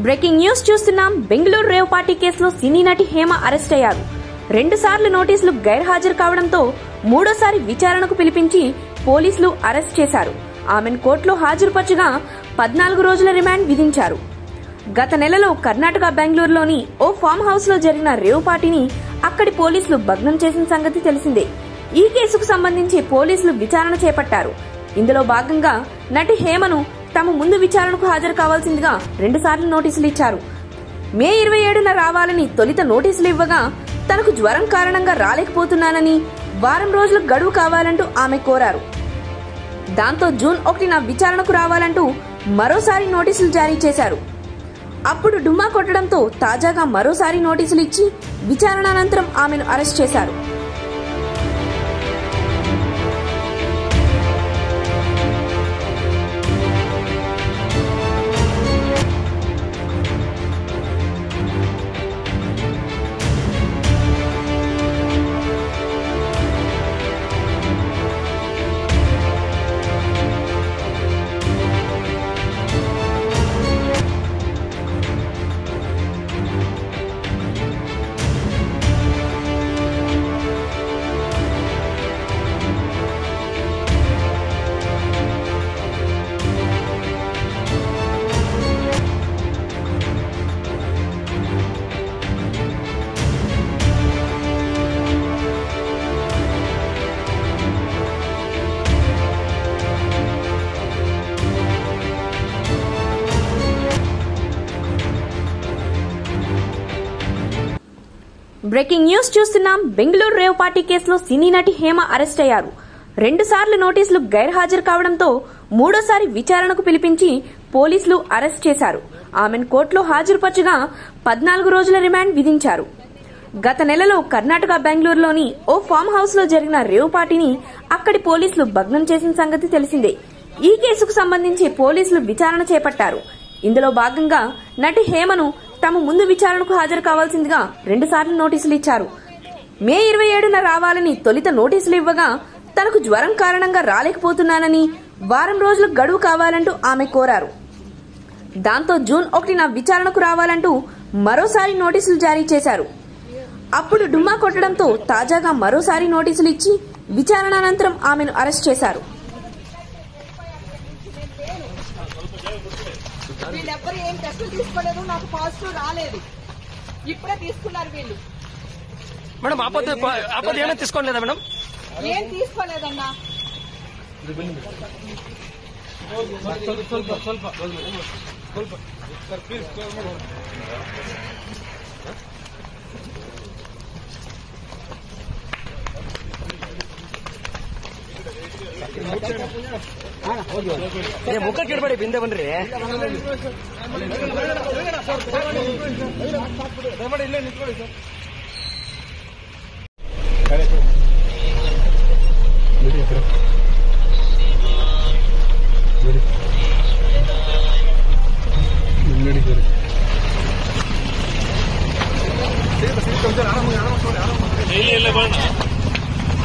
Breaking news చూస్తున్నాం. Bengaluru rave party కేసులో సినీ నటి హేమ అరెస్ట్ అయ్యారు. 2 సార్లు నోటీసులు గైర్హాజరు కావడంతో మూడోసారి విచారణకు పిలిపించి పోలీసులు అరెస్ట్ చేశారు. ఆమెను కోర్టులో హాజరుపరచగా 14 రోజుల రిమాండ్ విధించారు. గత నెలలో కర్ణాటక బెంగళూరులోని ఓ ఫామ్ హౌస్ లో జరిగిన రేవ్ పార్టీని అక్కడి పోలీసులు భగ్నం చేసిన సంగతి తెలిసిందే. ఈ కేసుకు సంబంధించి పోలీసులు విచారణ చేపట్టారు. ఇందులో భాగంగా నటి హేమను తమ ముందు విచారణకు హాజరు కావాల్సిందిగా 2 సార్లు నోటీసులు ఇచ్చారు. మే 27న రావాలని తొలిత నోటీసులు ఇవ్వగా తనకు జ్వరం కారణంగా రాలేకపోతున్నానని వారం రోజుల గడువు కావాలంటూ ఆమె కోరారు. దాంతో జూన్ 1న విచారణకు రావాలంటూ మరోసారి నోటీసులు జారీ చేశారు. అప్పుడు డుమ్మా కొట్టడంతో తాజాగా మరోసారి నోటీసులు ఇచ్చి విచారణ అనంతరం ఆమెను అరెస్ట్ చేశారు. బ్రేకింగ్ న్యూస్ చూస్తున్నాం. బెంగళూరు రేవ్ పార్టీ కేసులో సినీ నటి హేమ అరెస్ట్ అయ్యారు. 2 సార్లు నోటీసులు గైర్హాజరు కావడంతో మూడోసారి విచారణకు పిలిపించి పోలీసులు అరెస్ట్ చేశారు. ఆమెను కోర్టులో హాజరుపరచగా 14 రోజుల రిమాండ్ విధించారు. గత నెలలో కర్ణాటక బెంగళూరులోని ఓ ఫామ్ హౌస్ లో జరిగిన రేవ్ పార్టీని అక్కడి పోలీసులు భగ్నం చేసిన సంగతి తెలిసిందే. ఈ కేసుకు సంబంధించి పోలీసులు విచారణ చేపట్టారు. ఇందులో భాగంగా నటి హేమను తమ ముందు విచారణకు హాజరు కావాల్సిందిగా 2 సార్లు నోటీసులు ఇచ్చారు. మే 27న రావాలని తొలిత నోటీసులు ఇవ్వగా తనకు జ్వరం కారణంగా రాలేకపోతున్నానని వారం రోజుల గడువు కావాలంటూ ఆమె కోరారు. దాంతో జూన్ 1న విచారణకు రావాలంటూ మరోసారి నోటీసులు జారీ చేశారు. అప్పుడు డుమ్మా కొట్టడంతో తాజాగా మరోసారి నోటీసులు ఇచ్చి విచారణ అనంతరం ఆమెను అరెస్ట్ చేశారు. వీళ్ళెవ్వరు ఏం టెస్టులు తీసుకోలేదు, నాకు పాజిటివ్ రాలేదు. ఇప్పుడే తీసుకున్నారు వీళ్ళు. మేడం ఆపద ఏమైనా తీసుకోలేదా మేడం? ఏం తీసుకోలేదన్నా. ಮುಖ ಕೆಡಬೇಡಿ, ಬಿಂದೆ ಬನ್ರಿ. ಇಲ್ಲೇ ನಿಂತ್ಕೊಳ್ಳಿ ಸರ್.